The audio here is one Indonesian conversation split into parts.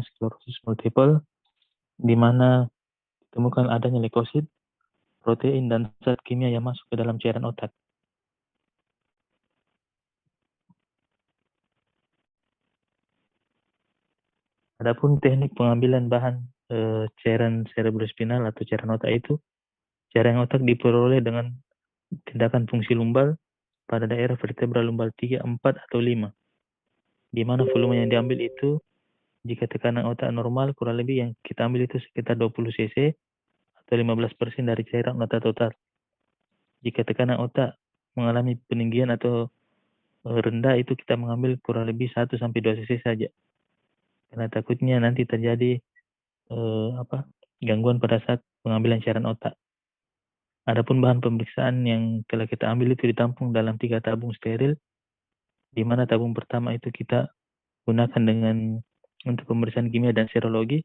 sklerosis multiple, di mana ditemukan adanya leukosit, protein, dan zat kimia yang masuk ke dalam cairan otak. Adapun teknik pengambilan bahan cairan cerebrospinal atau cairan otak itu, cairan otak diperoleh dengan tindakan fungsi lumbal pada daerah vertebra lumbal 3, 4, atau 5, di mana volume yang diambil itu, jika tekanan otak normal, kurang lebih yang kita ambil itu sekitar 20 cc atau 15% dari cairan otak total. Jika tekanan otak mengalami peninggian atau rendah, itu kita mengambil kurang lebih 1-2 cc saja. Karena takutnya nanti terjadi gangguan pada saat pengambilan cairan otak. Adapun bahan pemeriksaan yang telah kita ambil itu ditampung dalam 3 tabung steril, di mana tabung pertama itu kita gunakan untuk pemeriksaan kimia dan serologi,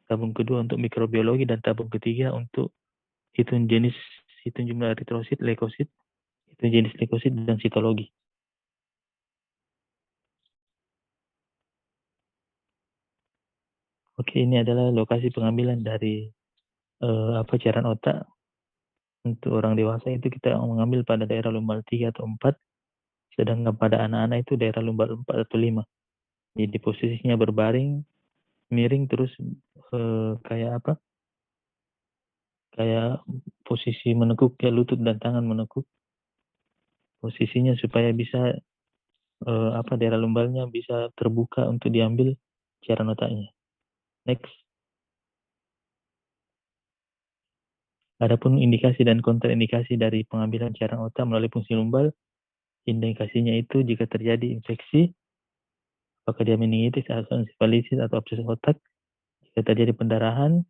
tabung kedua untuk mikrobiologi, dan tabung ketiga untuk hitung jumlah eritrosit, leukosit, hitung jenis leukosit, dan sitologi. Oke, ini adalah lokasi pengambilan dari cairan otak. Untuk orang dewasa itu kita mengambil pada daerah lumbal 3 atau 4, sedangkan pada anak-anak itu daerah lumbal 4 atau 5. Jadi posisinya berbaring, miring, terus kayak posisi menekuk, ya, lutut dan tangan menekuk. Posisinya supaya bisa daerah lumbalnya bisa terbuka untuk diambil cairan otaknya. Next. Adapun indikasi dan kontraindikasi dari pengambilan cairan otak melalui fungsi lumbal, indikasinya itu jika terjadi infeksi, apakah dia meningitis atau ensefalitis atau abses otak, jika terjadi pendarahan,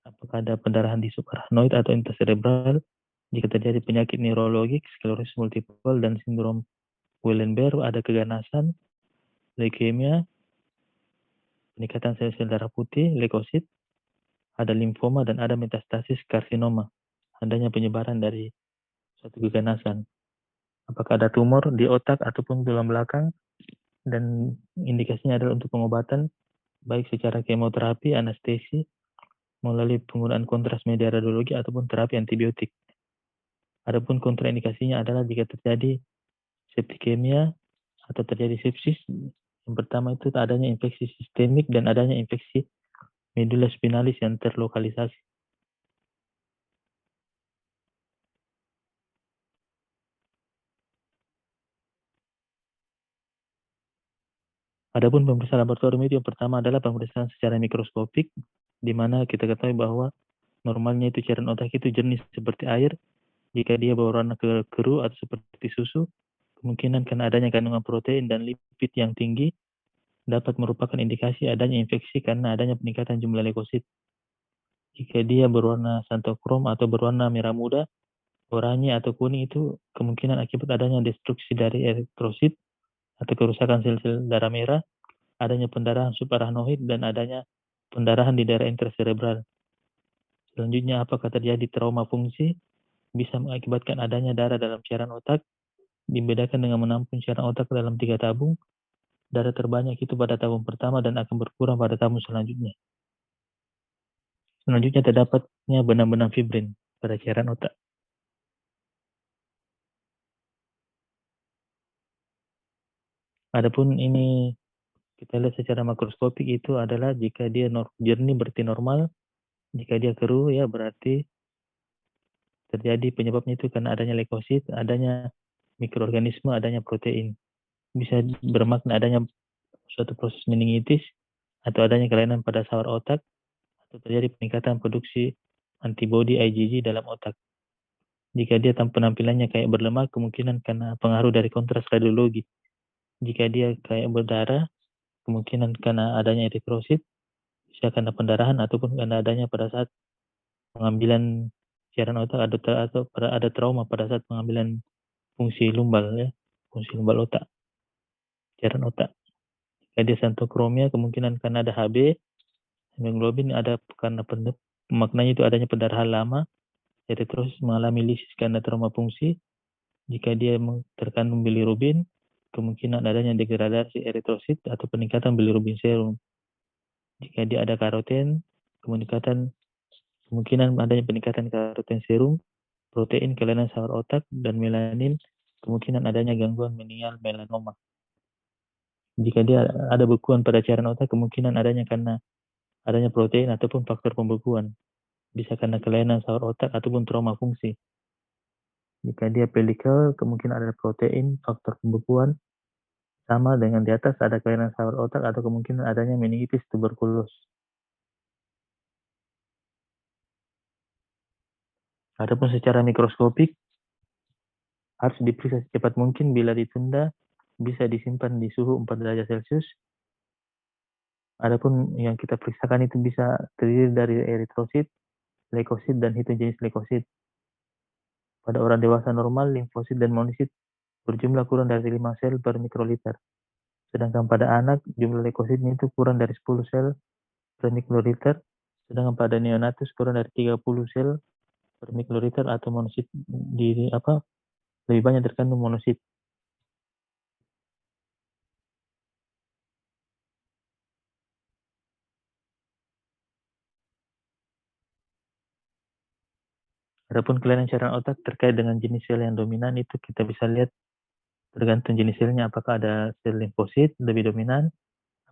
apakah ada pendarahan di subarachnoid atau intracerebral, jika terjadi penyakit neurologik, sklerosis multiple, dan sindrom Guillain-Barré, ada keganasan, leukemia, peningkatan sel-sel darah putih, leukosit, ada limfoma, dan ada metastasis karsinoma, adanya penyebaran dari suatu keganasan. Apakah ada tumor di otak ataupun tulang belakang, dan indikasinya adalah untuk pengobatan, baik secara kemoterapi, anestesi, melalui penggunaan kontras media radiologi, ataupun terapi antibiotik. Adapun kontraindikasinya adalah jika terjadi septikemia atau terjadi sepsis. Yang pertama itu adanya infeksi sistemik dan adanya infeksi medula spinalis yang terlokalisasi. Adapun pemeriksaan laboratorium itu, yang pertama adalah pemeriksaan secara mikroskopik, di mana kita ketahui bahwa normalnya itu cairan otak itu jernih seperti air. Jika dia berwarna keruh atau seperti susu, kemungkinan karena adanya kandungan protein dan lipid yang tinggi dapat merupakan indikasi adanya infeksi karena adanya peningkatan jumlah leukosit. Jika dia berwarna santokrom atau berwarna merah muda, oranye atau kuning, itu kemungkinan akibat adanya destruksi dari eritrosit atau kerusakan sel-sel darah merah, adanya pendarahan subarachnoid, dan adanya pendarahan di daerah intracerebral. Selanjutnya, apakah terjadi trauma fungsi, bisa mengakibatkan adanya darah dalam cairan otak, dibedakan dengan menampung cairan otak dalam 3 tabung. Darah terbanyak itu pada tabung pertama dan akan berkurang pada tabung selanjutnya. Selanjutnya, terdapatnya benang-benang fibrin pada cairan otak. Adapun ini kita lihat secara makroskopik, itu adalah jika dia jernih berarti normal, jika dia keruh ya berarti terjadi penyebabnya itu karena adanya leukosit, adanya mikroorganisme, adanya protein. Bisa bermakna adanya suatu proses meningitis atau adanya kelainan pada sawar otak, atau terjadi peningkatan produksi antibodi IgG dalam otak. Jika dia penampilannya kayak berlemak, kemungkinan karena pengaruh dari kontras radiologi. Jika dia kayak berdarah, kemungkinan karena adanya eritrosit, bisa karena pendarahan ataupun karena adanya pada saat pengambilan cairan otak atau ada trauma pada saat pengambilan fungsi lumbal, ya, fungsi lumbal otak, cairan otak. Jika dia santokromia, kemungkinan karena ada HB, hemoglobin ada karena maknanya itu adanya pendarahan lama, eritrosit mengalami lisis karena trauma fungsi. Jika dia terkandung bilirubin, kemungkinan adanya degradasi eritrosit atau peningkatan bilirubin serum. Jika dia ada karoten, kemungkinan adanya peningkatan karoten serum, protein kelainan sel otak, dan melanin, kemungkinan adanya gangguan menial melanoma. Jika dia ada bekuan pada cairan otak, kemungkinan adanya karena adanya protein ataupun faktor pembekuan. Bisa karena kelainan sel otak ataupun trauma fungsi. Jika dia pelikel, kemungkinan ada protein, faktor pembekuan, sama dengan di atas ada kelainan sel otak atau kemungkinan adanya meningitis tuberkulos. Adapun secara mikroskopik, harus diperiksa secepat mungkin. Bila ditunda, bisa disimpan di suhu 4 derajat Celcius. Adapun yang kita periksakan itu bisa terdiri dari eritrosit, leukosit, dan heterogenis leukosit. Pada orang dewasa normal, limfosit dan monosit berjumlah kurang dari 5 sel per mikroliter. Sedangkan pada anak, jumlah leukositnya itu kurang dari 10 sel per mikroliter. Sedangkan pada neonatus kurang dari 30 sel per mikroliter atau monosit lebih banyak terkandung monosit. Adapun kelainan cairan otak terkait dengan jenis sel yang dominan itu kita bisa lihat tergantung jenis selnya, apakah ada sel limfosit lebih dominan,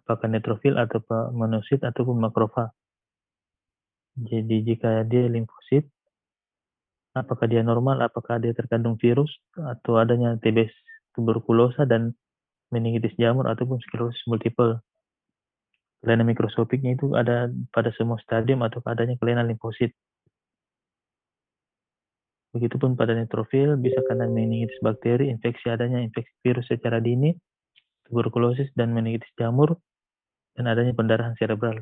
apakah neutrofil atau monosit ataupun makrofag. Jadi jika dia limfosit, apakah dia normal, apakah dia terkandung virus atau adanya TB tuberkulosa dan meningitis jamur ataupun sklerosis multiple. Kelainan mikroskopiknya itu ada pada semua stadium atau adanya kelainan limfosit. Begitupun pada neutrofil, bisa karena meningitis bakteri, adanya infeksi virus secara dini, tuberkulosis dan meningitis jamur, dan adanya pendarahan cerebral.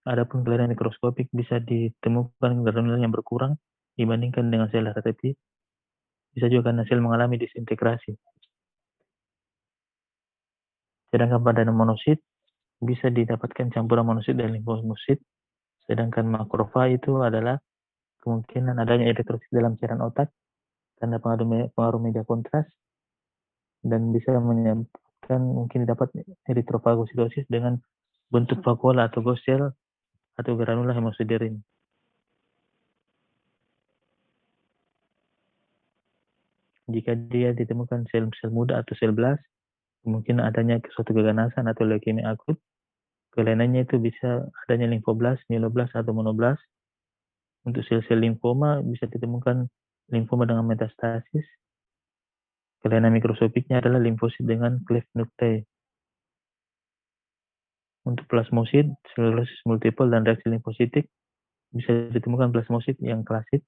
Adapun kelainan mikroskopik bisa ditemukan granula yang berkurang dibandingkan dengan sel darah, tapi bisa juga karena sel mengalami disintegrasi. Sedangkan pada monosit, bisa didapatkan campuran monosit dan limfosit, sedangkan makrofag itu adalah kemungkinan adanya eritrosit dalam cairan otak karena pengaruh media kontras, dan bisa menyebabkan mungkin dapat eritrofagositosis dengan bentuk vakuola atau ghost cell atau granula hemosiderin. Jika dia ditemukan sel-sel muda atau sel blast, kemungkinan adanya suatu keganasan atau leukemia akut. Kelainannya itu bisa adanya limfoblast, mieloblast, atau monoblast. Untuk sel-sel limfoma bisa ditemukan limfoma dengan metastasis. Kelainan mikroskopiknya adalah limfosit dengan cleft nuclei. Untuk plasmosit, sklerosis multiple, dan reaksi limfositik, bisa ditemukan plasmosit yang klasik.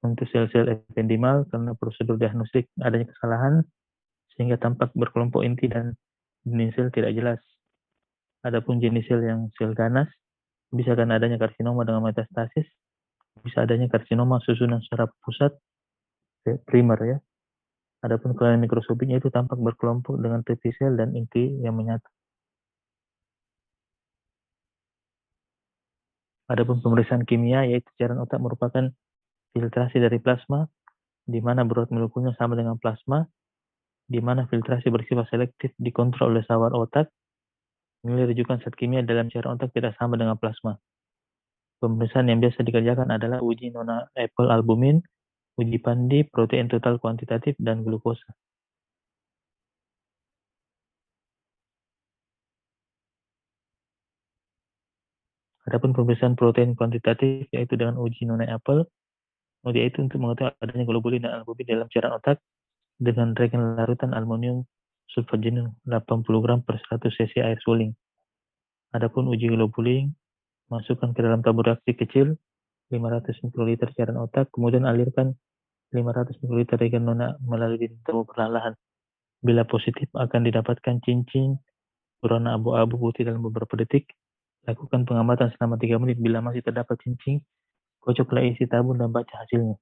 Untuk sel-sel ependimal, karena prosedur diagnostik adanya kesalahan, sehingga tampak berkelompok inti dan jenis sel tidak jelas. Adapun jenis sel yang sel ganas, bisa karena adanya karsinoma dengan metastasis, bisa adanya karsinoma susunan secara pusat, primer ya. Adapun kelainan mikroskopiknya itu tampak berkelompok dengan tepi sel dan inti yang menyatu. Adapun pemeriksaan kimia, yaitu cairan otak merupakan filtrasi dari plasma, di mana berat molekulnya sama dengan plasma, di mana filtrasi bersifat selektif dikontrol oleh sawar otak. Nilai rujukan zat kimia dalam cairan otak tidak sama dengan plasma. Pemeriksaan yang biasa dikerjakan adalah uji nona apple albumin, uji pandi, protein total kuantitatif, dan glukosa. Adapun pemeriksaan protein kuantitatif yaitu dengan uji nona apple, yaitu untuk mengetahui adanya globulin dan albumin dalam cairan otak dengan reagen larutan aluminium sulfat jenuh 80 gram per 100 cc air suling. Adapun uji globulin, masukkan ke dalam tabung reaksi kecil 500 mikroliter cairan otak, kemudian alirkan 500 mikroliter reagen nona melalui tabung perlahan. Bila positif, akan didapatkan cincin berwarna abu-abu putih dalam beberapa detik. Lakukan pengamatan selama 3 menit. Bila masih terdapat cincin, kocoklah isi tabung dan baca hasilnya.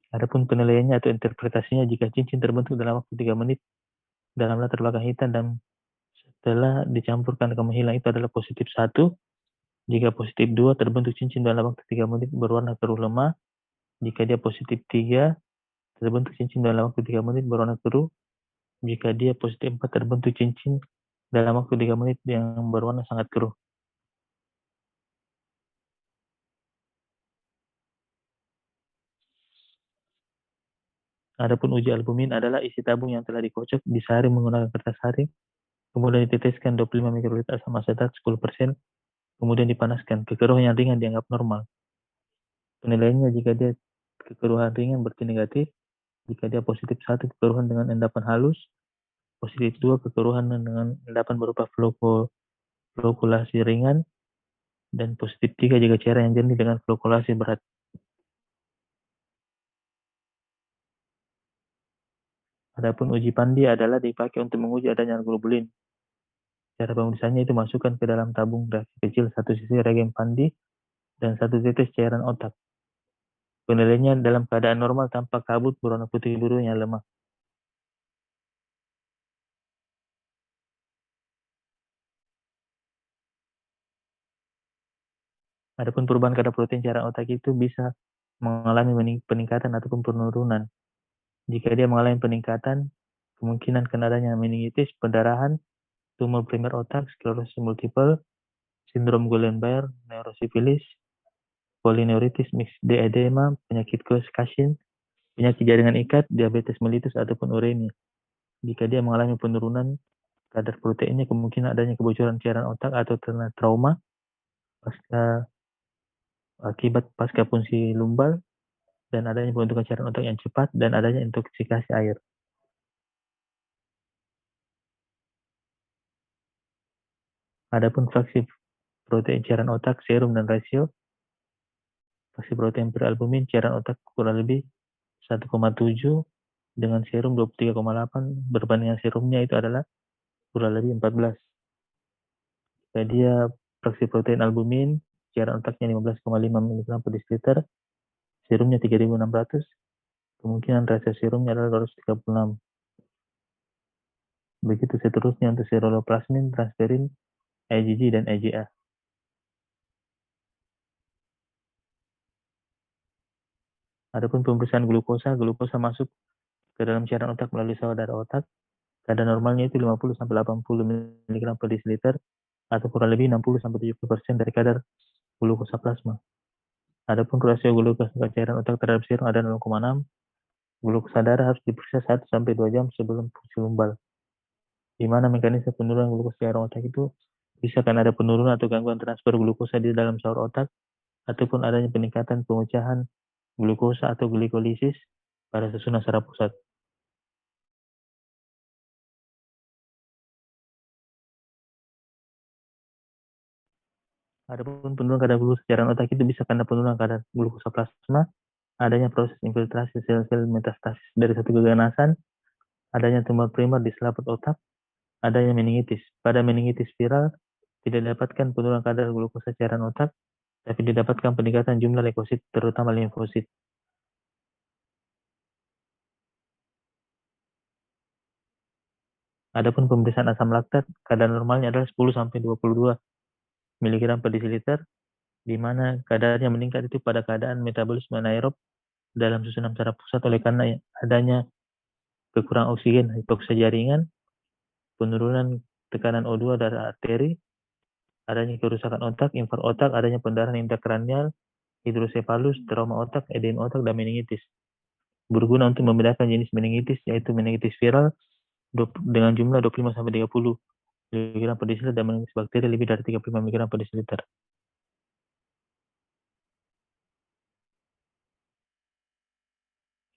Adapun penilaiannya atau interpretasinya, jika cincin terbentuk dalam waktu 3 menit dalam latar belakang hitam dan setelah dicampurkan ke menghilang, itu adalah positif 1. Jika positif 2, terbentuk cincin dalam waktu 3 menit berwarna keruh lemah. Jika dia positif 3, terbentuk cincin dalam waktu 3 menit berwarna keruh Jika dia positif 4 terbentuk cincin dalam waktu 3 menit yang berwarna sangat keruh. Adapun uji albumin adalah isi tabung yang telah dikocok, disaring menggunakan kertas saring, kemudian diteteskan 25 mikroliter asam asetat 10%, kemudian dipanaskan. Kekeruhan yang ringan dianggap normal. Penilaiannya jika dia kekeruhan ringan berarti negatif, jika dia positif 1 kekeruhan dengan endapan halus, positif 2 kekeruhan dengan endapan berupa flokulasi ringan, dan positif 3 jika cairan yang jernih dengan flokulasi berat. Adapun uji Pandi adalah dipakai untuk menguji adanya globulin. Cara pemeriksanya itu masukkan ke dalam tabung reaksi kecil satu sisi reagen Pandi dan satu tetes cairan otak. Penilaiannya dalam keadaan normal tampak kabut berwarna putih biru yang lemah. Adapun perubahan kadar protein cairan otak itu bisa mengalami peningkatan ataupun penurunan. Jika dia mengalami peningkatan, kemungkinan kena adanya meningitis, pendarahan, tumor primer otak, sklerosis multiple, sindrom Guillain-Barré, neurosifilis, polineuritis mixed edema, penyakit Cushing, penyakit jaringan ikat, diabetes mellitus, ataupun uremia. Jika dia mengalami penurunan kadar proteinnya, kemungkinan adanya kebocoran cairan otak atau trauma akibat pasca fungsi lumbal, dan adanya pembentukan cairan otak yang cepat, dan adanya intoksikasi air. Adapun fraksi protein cairan otak, serum, dan rasio, fraksi protein per albumin cairan otak kurang lebih 1,7 dengan serum 23,8, berbandingan serumnya itu adalah kurang lebih 14. Jadi dia fraksi protein albumin cairan otaknya 15,5 mg per desiliter, serumnya 3.600, kemungkinan rasio serumnya adalah 236. Begitu seterusnya untuk seroloplasmin, transferin, IgG, dan IgA. Adapun pemeriksaan glukosa masuk ke dalam cairan otak melalui saudara otak. Kadar normalnya itu 50-80 mg per desiliter, atau kurang lebih 60-70% dari kadar glukosa plasma. Adapun rasio glukosa cairan otak terhadap serum ada 0,6. Glukosa darah harus diperiksa 1-2 jam sebelum fungsi lumbal. Di mana mekanisme penurunan glukosa cairan otak itu bisa karena ada penurunan atau gangguan transfer glukosa di dalam saur otak, ataupun adanya peningkatan pemecahan glukosa atau glikolisis pada susunan saraf pusat. Adapun penurunan kadar glukosa cairan otak itu bisa karena penurunan kadar glukosa plasma, adanya proses infiltrasi sel-sel metastasis dari satu keganasan, adanya tumor primer di selaput otak, adanya meningitis. Pada meningitis viral, tidak didapatkan penurunan kadar glukosa cairan otak, tapi didapatkan peningkatan jumlah leukosit, terutama limfosit. Adapun pemeriksaan asam laktat, kadar normalnya adalah 10-22 mg per desiliter, di mana kadarnya meningkat itu pada keadaan metabolisme anaerob dalam susunan saraf pusat oleh karena adanya kekurangan oksigen, hipoksia jaringan, penurunan tekanan O2 dari arteri, adanya kerusakan otak, infark otak, adanya pendarahan intrakranial, hidrosefalus, trauma otak, edema otak, dan meningitis. Berguna untuk membedakan jenis meningitis, yaitu meningitis viral dengan jumlah 25-30 mg per desiliter dan meningitis bakteri lebih dari 35 mg per desiliter.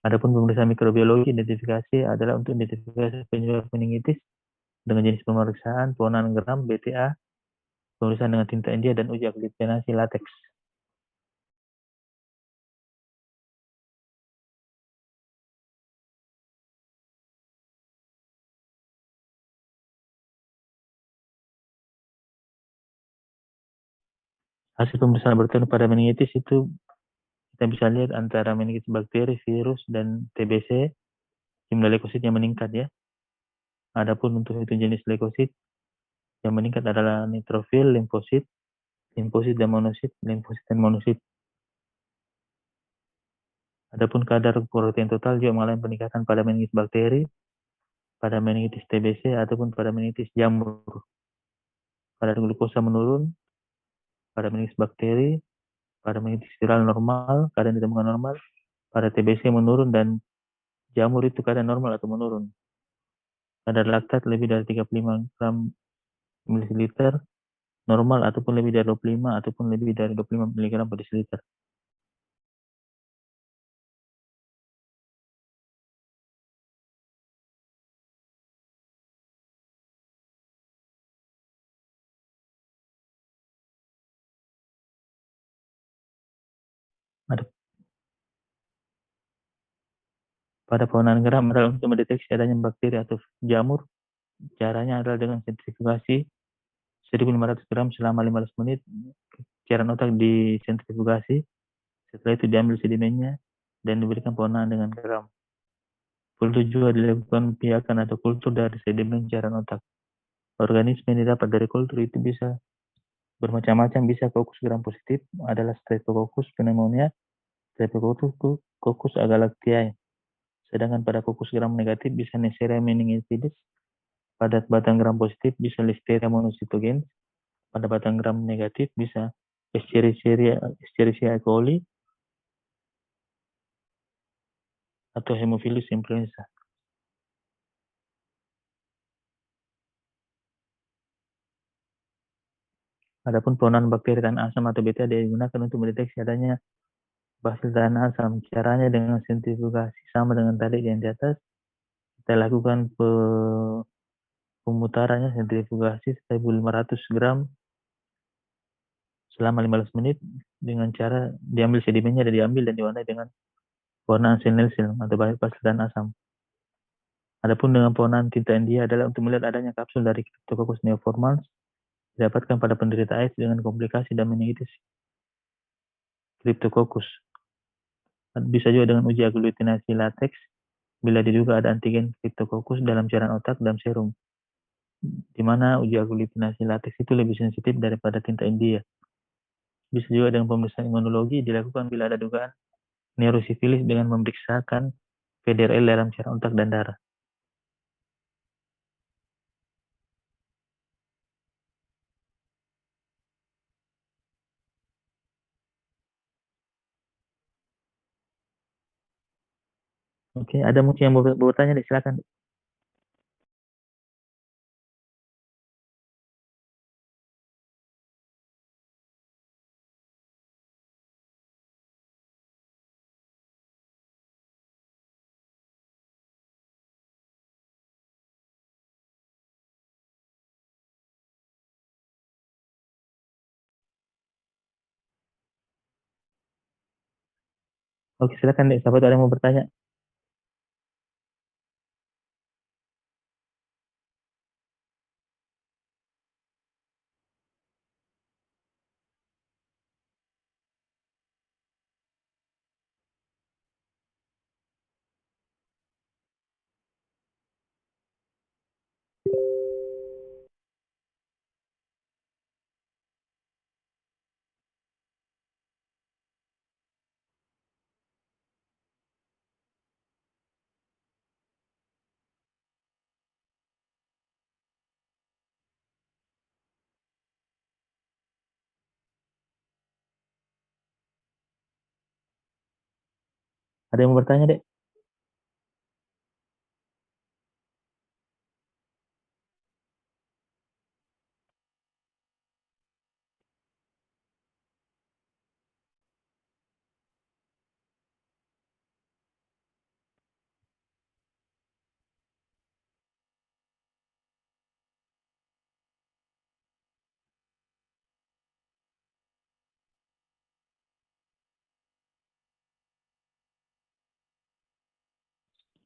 Adapun pemeriksaan mikrobiologi identifikasi adalah untuk identifikasi penyebab meningitis dengan jenis pemeriksaan pewarnaan geram, BTA, pemeriksaan dengan tinta India, dan uji aglutinasi lateks. Hasil pemeriksaan laboratorium pada meningitis itu kita bisa lihat antara meningitis bakteri, virus, dan TBC, jumlah leukositnya meningkat ya. Adapun untuk itu jenis leukosit yang meningkat adalah neutrofil, limfosit, dan monosit. Adapun kadar protein total juga mengalami peningkatan pada meningitis bakteri, pada meningitis TBC ataupun pada meningitis jamur. Pada glukosa menurun, pada meningitis bakteri, pada meningitis viral normal, keadaan ditemukan normal, pada TBC menurun dan jamur itu keadaan normal atau menurun. Kadar laktat lebih dari 35 gram ml normal ataupun lebih dari 25 ataupun lebih dari 25 mg per desiliter. Ada pada penggunaan gram adalah untuk mendeteksi adanya bakteri atau jamur. Caranya adalah dengan sentrifugasi 1.500 gram selama 15 menit. Cairan otak disentrifugasi. Setelah itu diambil sedimennya dan diberikan pewarnaan dengan gram. Kultur juga dilakukan piakan atau kultur dari sedimen cairan otak. Organisme yang didapat dari kultur itu bisa bermacam-macam, bisa Coccus gram positif adalah Streptococcus pneumonia, Streptococcus agalactiae. Sedangkan pada Coccus gram negatif bisa Neisseria meningitidis, pada batang gram positif bisa Listeria monocytogenes, pada batang gram negatif bisa Escherichia coli atau Haemophilus influenza. Adapun pewarnaan bakteri tahan asam atau beta digunakan untuk mendeteksi adanya basil tahan asam. Caranya dengan sentrifugasi sama dengan tadi yang di atas. Kita lakukan pemutarannya sentrifugasi 1.500 gram selama 15 menit dengan cara diambil sedimennya dan diambil dan diwarnai dengan pewarnaan Snellen atau basil tahan asam. Adapun dengan pewarnaan tinta India adalah untuk melihat adanya kapsul dari Cryptococcus neoformans didapatkan pada penderita AIDS dengan komplikasi dan meningitis Cryptococcus. Bisa juga dengan uji aglutinasi latex bila diduga ada antigen Cryptococcus dalam cairan otak dan serum, di mana uji aglutinasi latex itu lebih sensitif daripada tinta India. Bisa juga dengan pemeriksaan imunologi dilakukan bila ada dugaan neurosifilis dengan memeriksakan PDRL dalam cairan otak dan darah. Oke, ada mungkin yang mau bertanya, silakan. Oke, silakan deh. Siapa ada yang mau bertanya? Ada yang mau bertanya, Dek?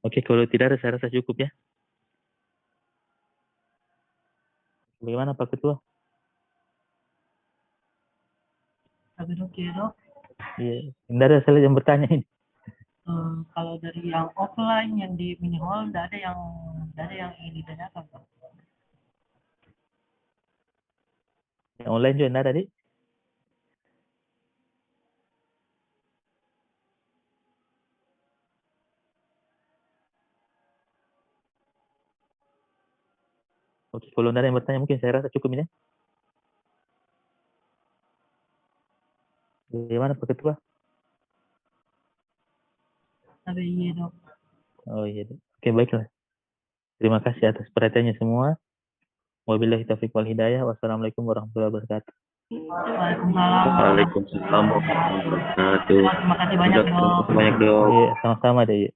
Oke, kalau tidak ada saya rasa cukup ya. Bagaimana Pak Ketua? Tapi dok ya dok, Iya, tidak ada saya yang bertanya ini. kalau dari yang offline yang di mini hall, tidak ada yang ingin ditanyakan Pak. Yang online juga tidak ada, Dek. Oke, kalau ada yang bertanya mungkin saya rasa cukup ini. Bagaimana Pak Ketua? Tapi iya dok. Oh iya. Oke, baiklah. Terima kasih atas perhatiannya semua. Wabillahi taufiq wal hidayah. Wassalamualaikum warahmatullahi wabarakatuh. Waalaikumsalam. Waalaikumsalam warahmatullahi wabarakatuh. Terima kasih banyak dok. Banyak dok. Iya, sama-sama deh.